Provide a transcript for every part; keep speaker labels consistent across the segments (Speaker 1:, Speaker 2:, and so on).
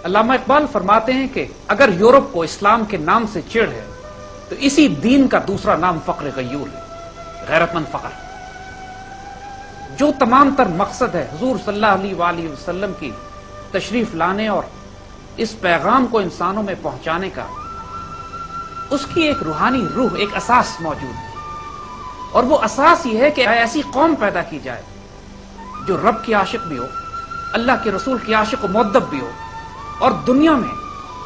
Speaker 1: علامہ اقبال فرماتے ہیں کہ اگر یورپ کو اسلام کے نام سے چڑ ہے تو اسی دین کا دوسرا نام فقر غیور ہے، غیرت مند فقر، جو تمام تر مقصد ہے حضور صلی اللہ علیہ وآلہ وسلم کی تشریف لانے اور اس پیغام کو انسانوں میں پہنچانے کا، اس کی ایک روحانی روح، ایک اساس موجود ہے، اور وہ اساس یہ ہے کہ ایسی قوم پیدا کی جائے جو رب کی عاشق بھی ہو، اللہ کے رسول کی عاشق و مؤدب بھی ہو، اور دنیا میں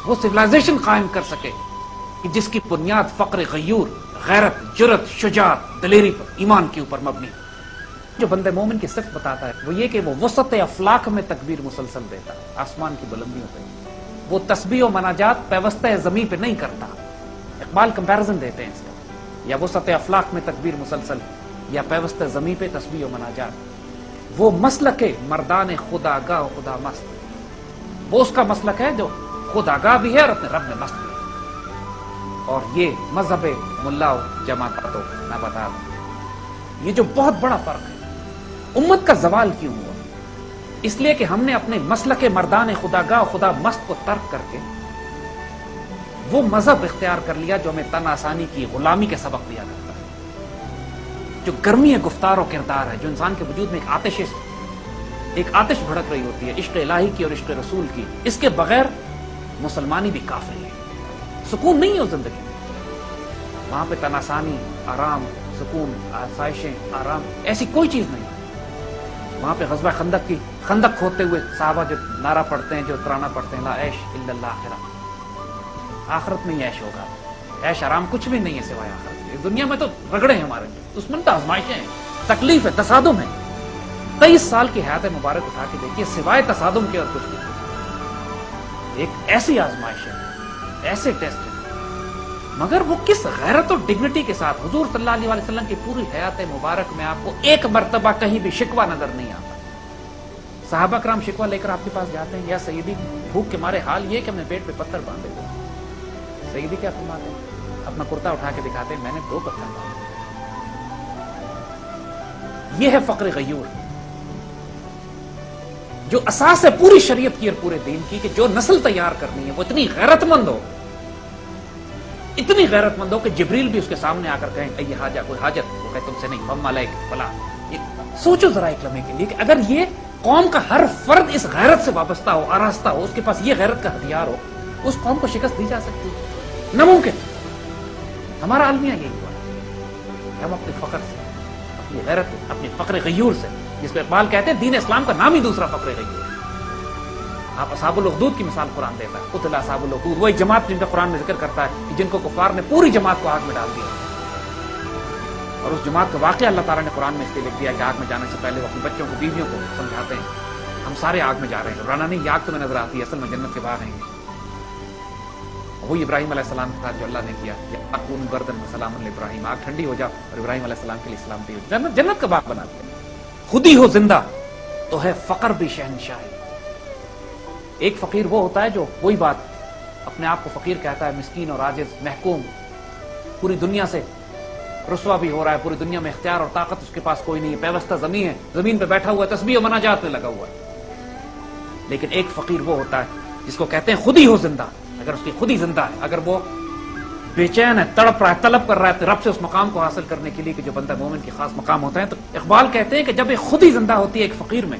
Speaker 1: وہ سویلائزیشن قائم کر سکے کہ جس کی بنیاد فقر غیور، غیرت، جرت، شجاعت، دلیری پر، ایمان کے اوپر مبنی۔ جو بندے مومن کی صفت بتاتا ہے وہ یہ کہ وہ وسط افلاک میں تکبیر مسلسل دیتا ہے، آسمان کی بلندیوں پہ، وہ تسبیح و مناجات پیوستہ زمین پہ نہیں کرتا۔ اقبال کمپیرزن دیتے ہیں اس کا، یا وسط افلاک میں تکبیر مسلسل یا پیوستہ زمین پہ تسبیح و مناجات۔ وہ مسلک مردان خدا گاہ و خدا مست، وہ اس کا مسلک ہے جو خود آگاہ بھی ہے اور اپنے رب میں مست بھی ہے۔ اور یہ مذہب ملا و جماعت و نباتات، یہ جو بہت بڑا فرق ہے۔ امت کا زوال کیوں ہوا؟ اس لیے کہ ہم نے اپنے مسلک مردان خدا گاہ و خدا مست کو ترک کر کے وہ مذہب اختیار کر لیا جو ہمیں تن آسانی کی، غلامی کے سبق دیا کرتا ہے، جو گرمی گفتار و کردار ہے، جو انسان کے وجود میں ایک آتش بھڑک رہی ہوتی ہے، عشق الہی کی اور عشق رسول کی۔ اس کے بغیر مسلمانی بھی کافر ہے، سکون نہیں ہے اس زندگی میں۔ وہاں پہ تن آسانی، آرام، سکون، آسائشیں، آرام، ایسی کوئی چیز نہیں۔ وہاں پہ غزوہ خندق کی خندق کھودتے ہوئے صحابہ جو نعرہ پڑھتے ہیں، جو ترانہ پڑھتے ہیں، لا عیش الا الآخرہ، آخرت میں ہی عیش ہوگا، عیش آرام کچھ بھی نہیں ہے سوائے آخرت کے۔ دنیا میں تو رگڑے ہیں ہمارے، اس میں تو آزمائشیں ہیں، تکلیف ہے، تصادم ہے۔ 23 سال کی حیات مبارک اٹھا کے دیکھیے، سوائے تصادم کے اور کچھ نہیں۔ ایک ایسی آزمائش ہے، ایسے ٹیسٹ ہیں، مگر وہ کس غیرت اور ڈگنیٹی کے ساتھ۔ حضور صلی اللہ علیہ وسلم کی پوری حیات مبارک میں آپ کو ایک مرتبہ کہیں بھی شکوہ نظر نہیں آتا۔ صحابہ کرام شکوہ لے کر آپ کے پاس جاتے ہیں، یا سیدی بھوک کے مارے حال یہ کہ ہم نے پیٹ پہ پتھر باندھے ہوئے۔ سیدی کیا فرماتے ہیں؟ اپنا کرتا اٹھا کے دکھاتے ہیں، میں نے 2 پتھر باندھے۔ یہ ہے فقر غیور، جو اساس ہے پوری شریعت کی اور پورے دین کی، کہ جو نسل تیار کرنی ہے وہ اتنی غیرت مند ہو، اتنی غیرت مند ہو کہ جبریل بھی اس کے سامنے آ کر کہیں اے حاجہ، کوئی حاجت، وہ کہے تم سے نہیں، وما علیک فلا۔ سوچو ذرا ایک لمحے کے لیے کہ اگر یہ قوم کا ہر فرد اس غیرت سے وابستہ ہو، آراستہ ہو، اس کے پاس یہ غیرت کا ہتھیار ہو، اس قوم کو شکست دی جا سکتی ہے؟ ناممکن۔ ہمارا المیہ یہی ہوا ہے، ہم اپنے فقر سے، اپنی غیرت، اپنے فقر غیور سے، جس کو اقبال کہتے ہیں دین اسلام کا نام ہی دوسرا فقر غیور۔ آپ اصحاب الاخدود کی مثال قرآن دیتا ہے، قتل اصحاب الاخدود، وہی جماعت جن کا قرآن میں ذکر کرتا ہے کہ جن کو کفار نے پوری جماعت کو آگ میں ڈال دیا، اور اس جماعت کا واقعہ اللہ تعالیٰ نے قرآن میں اس لیے لکھ دیا کہ آگ میں جانے سے پہلے وہ اپنے بچوں کو، بیویوں کو سمجھاتے ہیں ہم سارے آگ میں جا رہے ہیں، گھبرانا نہیں، یہ آگ تمہیں نظر آتی ہے، اصل میں جنت کے باغ ہیں۔ وہی ابراہیم علیہ السلام کے ساتھ جو اللہ نے کیا، اکون بردن سلام ابراہیم، آگ ٹھنڈی ہو جا اور ابراہیم علیہ السلام کے لیے سلامتی ہو جا، جنت کا باغ بنا دیا۔ خود ہی ہو زندہ تو ہے فقر بھی شہنشاہی۔ ایک فقیر وہ ہوتا ہے جو وہی بات اپنے آپ کو فقیر کہتا ہے، مسکین اور عاجز، محکوم، پوری دنیا سے رسوا بھی ہو رہا ہے، پوری دنیا میں اختیار اور طاقت اس کے پاس کوئی نہیں ہے، پیوستہ زمین ہے، زمین پہ بیٹھا ہوا ہے، تسبیح و مناجات میں لگا ہوا ہے۔ لیکن ایک فقیر وہ ہوتا ہے جس کو کہتے ہیں خود ہی ہو زندہ۔ اگر اس کی خود ہی زندہ ہے، اگر وہ بے چین ہے، تڑپ رہا ہے، طلب کر رہا ہے رب سے اس مقام کو حاصل کرنے کے لیے کہ جو بندہ مومن کی خاص مقام ہوتا ہے، تو اقبال کہتے ہیں کہ جب ایک خود ہی زندہ ہوتی ہے ایک فقیر میں،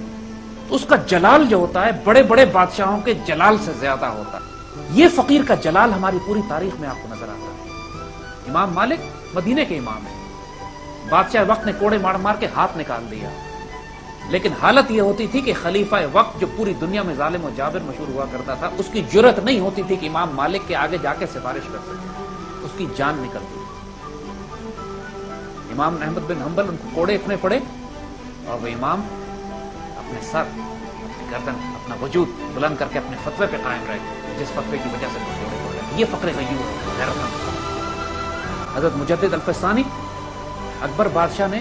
Speaker 1: تو اس کا جلال جو ہوتا ہے بڑے بڑے بادشاہوں کے جلال سے زیادہ ہوتا ہے۔ یہ فقیر کا جلال ہماری پوری تاریخ میں آپ کو نظر آتا ہے۔ امام مالک مدینے کے امام ہیں، بادشاہ وقت نے کوڑے مار مار کے ہاتھ نکال دیا، لیکن حالت یہ ہوتی تھی کہ خلیفہ وقت جو پوری دنیا میں ظالم و جابر مشہور ہوا کرتا تھا، اس کی جرت نہیں ہوتی تھی کہ امام مالک کے آگے جا کے سفارش کر سکے، اس کی جان نکلتی۔ امام احمد بن حنبل، ان کو کوڑے اتنے پڑے اور وہ امام اپنے سر، اپنی گردن، اپنا وجود بلند کر کے اپنے فتوے پہ قائم رہے، جس فتوے کی وجہ سے وہ کوڑے پڑ رہے۔ یہ فقر غیور ہے، غیرت مند۔ حضرت مجدد الفسانی، اکبر بادشاہ نے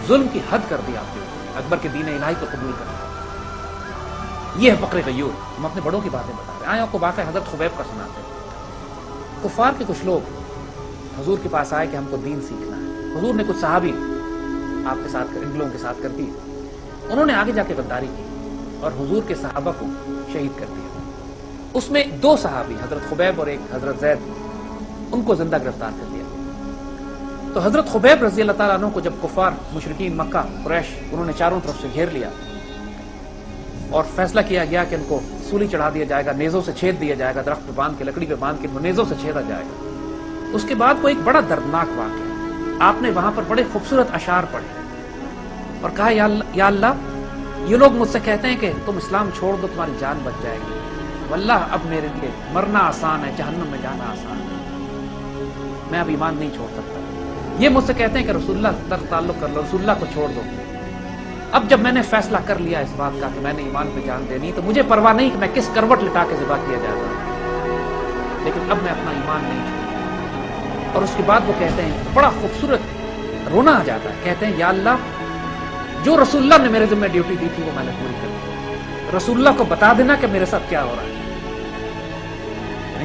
Speaker 1: ظلم کی حد کر دی آپ کے، اکبر کے دین الہی کو قبول کر دیا۔ یہ ہے فقر غیور۔ ہم اپنے بڑوں کی باتیں بتا رہے ہیں، آپ کو واقعہ حضرت خبیب کا سناتے ہیں۔ کفار کے کچھ لوگ حضور کے پاس آئے کہ ہم کو دین سیکھنا ہے۔ حضور نے کچھ صحابی آپ کے ساتھ ان لوگوں کے ساتھ کر دی، انہوں نے آگے جا کے غداری کی، اور حضور کے صحابہ کو شہید کر دیا. اس میں 2 صحابی حضرت خبیب اور ایک حضرت زید ان کو زندہ گرفتار کر دیا. تو حضرت خبیب رضی اللہ تعالیٰ عنہ کو جب کفار مشرکین مکہ قریش انہوں نے چاروں طرف سے گھیر لیا اور فیصلہ کیا گیا کہ ان کو سولی چڑھا دیا جائے گا, نیزوں سے چھید دیا جائے گا, درخت پہ باندھ کے لکڑی پہ باندھ کے نیزوں سے چھیدا جائے گا. اس کے بعد وہ ایک بڑا دردناک واقعہ, آپ نے وہاں پر بڑے خوبصورت اشعار پڑھے اور کہا یا اللہ یہ لوگ مجھ سے کہتے ہیں کہ تم اسلام چھوڑ دو تمہاری جان بچ جائے گی, واللہ اب میرے لیے مرنا آسان ہے, جہنم میں جانا آسان ہے, میں اب ایمان نہیں چھوڑ سکتا. یہ مجھ سے کہتے ہیں کہ رسول اللہ تر تعلق کر لو, رسول اللہ کو چھوڑ دو. اب جب میں نے فیصلہ کر لیا اس بات کا کہ میں نے ایمان پہ جان دینی, تو مجھے پرواہ نہیں کہ میں کس کروٹ لٹا کے ذبح کیا جائے گا, لیکن اب میں اپنا ایمان نہیں چھوڑوں. اور اس کے بعد وہ کہتے ہیں, بڑا خوبصورت رونا آ جاتا ہے, کہتے ہیں یا اللہ جو رسول اللہ نے میرے ذمہ ڈیوٹی دی تھی وہ میں نے پوری کر دی, رسول اللہ کو بتا دینا کہ میرے ساتھ کیا ہو رہا ہے.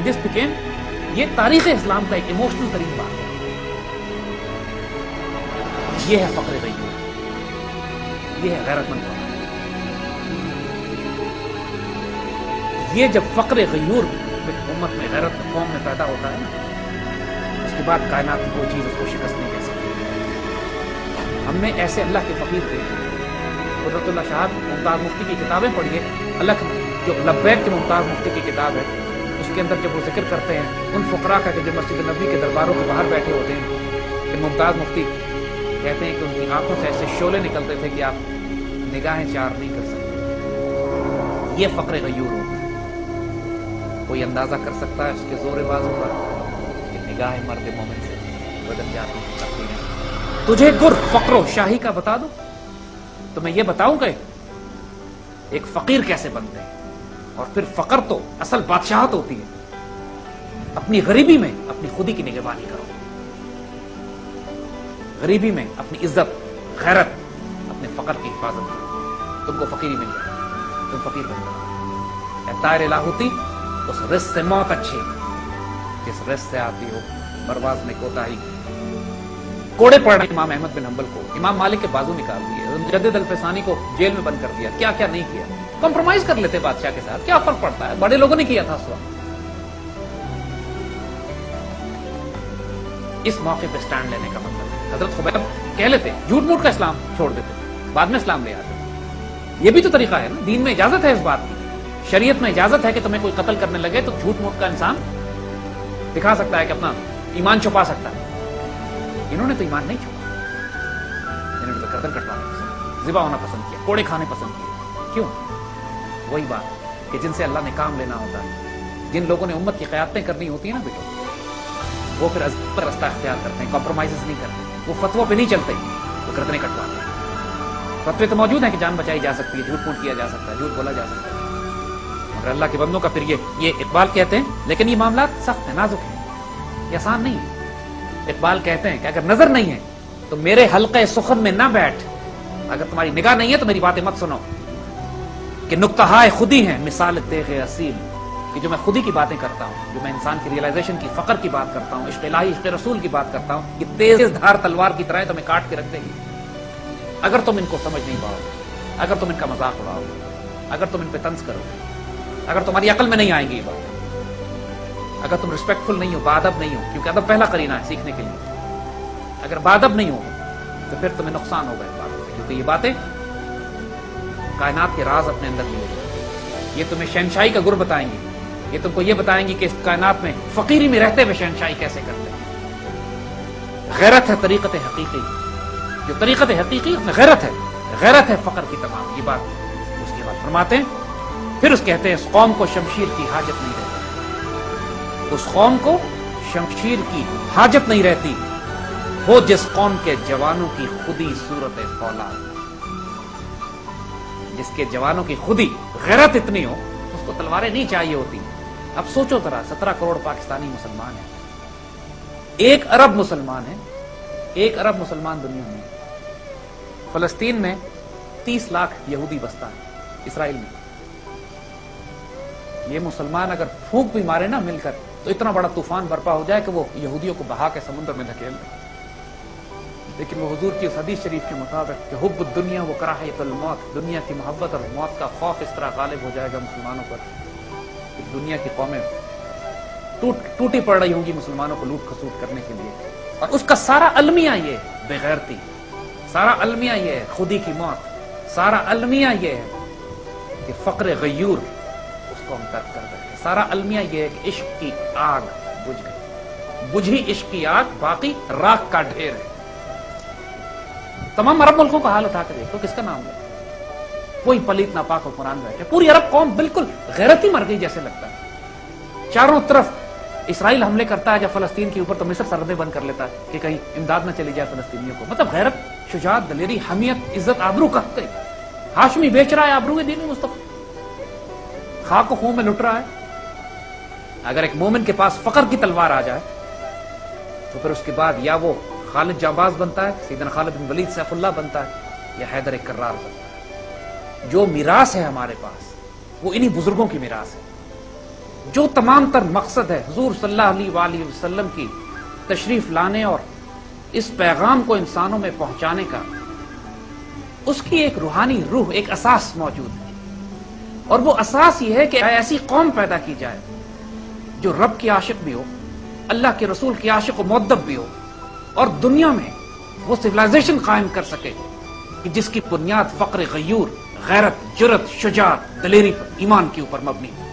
Speaker 1: This became, یہ تاریخ اسلام کا ایک ایموشنل ترین بات ہے. یہ ہے فخر غیور, یہ ہے غیرت مند. یہ جب فخر غیور امت میں, غیرت قوم میں پیدا ہوتا ہے نا, اس کے بعد کائنات کی کوئی چیز اس کو شکست نہیں دے سکتی. ہم نے ایسے اللہ کے فقیر دیکھے. قدرت اللہ شاہ ممتاز مفتی کی کتابیں پڑھیے, اللہ جو لبیک کے ممتاز مفتی کی کتاب ہے, اس کے اندر جب وہ ذکر کرتے ہیں ان فقراء کا کہ جو مسجد نبی کے درباروں کے باہر بیٹھے ہوتے ہیں, کہ ممتاز مفتی کہتے ہیں کہ ان کی آنکھوں سے ایسے شعلے نکلتے تھے کہ آپ نگاہیں چار نہیں کر سکتے. یہ فقر غیور ہوتا ہے. کوئی اندازہ کر سکتا ہے اس کے زور بازو پر کہ نگاہ مرد مومن سے بدل جاتی ہے. تجھے گر فقر و شاہی کا بتا دو تو میں یہ بتاؤں کہ ایک فقیر کیسے بنتے ہیں. اور پھر فقر تو اصل بادشاہت ہوتی ہے. اپنی غریبی میں اپنی خودی کی نگہبانی کرو, غریبی میں اپنی عزت غیرت اپنے فقر کی حفاظت کرو, تم کو فقیری مل جائے, تم فقیر بن جاؤ. اے طائر لاہوتی, اس رزق سے موت اچھی جس رزق سے آتی ہو پرواز میں کوتاہی. کوڑے پڑ رہے امام احمد بن حنبل کو, امام مالک کے بازو نکال دیے, مجدد الفسانی کو جیل میں بند کر دیا, کیا کیا نہیں کیا. کمپرومائز کر لیتے بادشاہ کے ساتھ, کیا فرق پڑتا ہے, بڑے لوگوں نے کیا تھا اس وقت. اس موقع پہ سٹینڈ لینے کا مطلب حضرت خبیب کہہ لیتے, جھوٹ موٹ کا اسلام چھوڑ دیتے, بعد میں اسلام لے آتے. یہ بھی تو طریقہ ہے نا, دین میں اجازت ہے اس بات کی, شریعت میں اجازت ہے کہ تمہیں کوئی قتل کرنے لگے تو جھوٹ موٹ کا انسان دکھا سکتا ہے کہ اپنا ایمان چھپا سکتا ہے. انہوں نے تو ایمان نہیں چھپا, انہوں نے تو گردن کٹوانا پسند, ذبح ہونا پسند کیا, کوڑے کھانے پسند کیے. کیوں؟ وہی بات کہ جن سے اللہ نے کام لینا ہوتا ہے, جن لوگوں نے امت کی قیادتیں کرنی ہوتی ہیں نا بیٹو, وہ پھر پر رستہ اختیار کرتے ہیں, کمپرومائز نہیں کرتے, وہ فتووں پہ نہیں چلتے, وہ گردنیں کٹواتے ہیں. فتوے تو موجود ہیں کہ جان بچائی جا سکتی ہے, جھوٹ موٹ کیا جا سکتا ہے, جھوٹ بولا جا سکتا ہے, مگر اللہ کے بندوں کا پھر یہ اقبال کہتے ہیں, لیکن یہ معاملات سخت ہیں, نازک ہیں, یہ آسان نہیں ہے. اقبال کہتے ہیں کہ اگر نظر نہیں ہے تو میرے حلقے سخن میں نہ بیٹھ, اگر تمہاری نگاہ نہیں ہے تو میری باتیں مت سنو, کہ نقطہ ہائے خودی ہیں مثال تیغ اصیل, کہ جو میں خودی کی باتیں کرتا ہوں, جو میں انسان کی ریئلائزیشن کی, فقر کی بات کرتا ہوں, عشق الہی عشق رسول کی بات کرتا ہوں, یہ تیز دھار تلوار کی طرح تمہیں کاٹ کے رکھ دے گی اگر تم ان کو سمجھ نہیں پاؤ, اگر تم ان کا مذاق اڑاؤ, اگر تم ان پہ طنز کرو, اگر تمہاری عقل میں نہیں آئیں گی یہ بات, اگر تم رسپیکٹفل نہیں ہو, بادب نہیں ہو, کیونکہ ادب پہلا قرینہ ہے سیکھنے کے لیے, اگر بادب نہیں ہو تو پھر تمہیں نقصان ہوگا اس بات سے, کیونکہ یہ باتیں کائنات کے راز اپنے اندر لیے, یہ تمہیں شہنشاہی کا گر بتائیں گی, یہ تم کو یہ بتائیں گی کہ اس کائنات میں فقیری میں رہتے ہوئے شہنشاہی کیسے کرتے ہیں. غیرت ہے طریقت حقیقی, جو طریقت حقیقی اس میں غیرت ہے, غیرت ہے فقر کی تمام. یہ بات اس کے بعد فرماتے ہیں, پھر اس کہتے ہیں اس قوم کو شمشیر کی حاجت نہیں رہتی, اس قوم کو شمشیر کی حاجت نہیں رہتی, ہو جس قوم کے جوانوں کی خودی صورت فولاد, جس کے جوانوں کی خودی غیرت اتنی ہو اس کو تلواریں نہیں چاہیے ہوتی. اب سوچو ذرا, 17 کروڑ پاکستانی مسلمان ہیں, 1 ارب مسلمان ہیں, 1 ارب مسلمان دنیا میں, فلسطین میں 30 لاکھ یہودی بستا ہے, اسرائیل میں. یہ مسلمان اگر پھونک بھی مارے نا مل کر تو اتنا بڑا طوفان برپا ہو جائے کہ وہ یہودیوں کو بہا کے سمندر میں دھکیل دے. لیکن وہ حضور کی اس حدیث شریف کے مطابق کہ حب الدنیا و کراہیت الموت، دنیا کی محبت اور موت کا خوف اس طرح غالب ہو جائے گا مسلمانوں پر کہ دنیا کی قومیں ٹوٹی پڑ رہی ہوں گی مسلمانوں کو لوٹ کھسوٹ کرنے کے لیے، اور اس کا سارا المیہ یہ ہے بے غیرتی، سارا المیہ یہ ہے خودی کی موت، سارا المیہ یہ ہے کہ فقر غیور اس کو ہم ترک کر دیں، سارا المیہ یہ ہے کہ عشق کی آگ بجھ گئی، بجھی عشق کی آگ باقی راکھ کا ڈھیر ہے۔ تمام عرب ملکوں کا حال اٹھا کر دیکھو، کس کا نام لے، کوئی پلیت ناپاک و قرآن بیٹھے، پوری عرب قوم بالکل غیرتی مر گئی جیسے لگتا ہے۔ چاروں طرف اسرائیل حملے کرتا ہے جب فلسطین کے اوپر تو مصر سرحدیں بند کر لیتا ہے کہ کہیں امداد نہ چلی جائے فلسطینیوں کو۔ مطلب غیرت، شجاعت، دلیری، حمیت، عزت، آبرو کا گئی۔ ہاشمی بیچ رہا ہے آبرو دین مصطفیٰ، خاک و خون میں لٹ رہا ہے۔ اگر ایک مومن کے پاس فقر کی تلوار آ جائے تو پھر اس کے بعد یا وہ خالد جانباز بنتا ہے، سیدنا خالد بن ولید سیف اللہ بنتا ہے، یا حیدر کرار بنتا ہے۔ جو میراث ہے ہمارے پاس وہ انہی بزرگوں کی میراث ہے۔ جو تمام تر مقصد ہے حضور صلی اللہ علیہ وآلہ وسلم کی تشریف لانے اور اس پیغام کو انسانوں میں پہنچانے کا، اس کی ایک روحانی روح، ایک اساس موجود ہے، اور وہ اساس یہ ہے کہ ایسی قوم پیدا کی جائے جو رب کی عاشق بھی ہو، اللہ کے رسول کی عاشق و مؤدب بھی ہو، اور دنیا میں وہ سویلائزیشن قائم کر سکے کہ جس کی بنیاد فقر غیور، غیرت، جرت، شجاعت، دلیری پر، ایمان کے اوپر مبنی ہو۔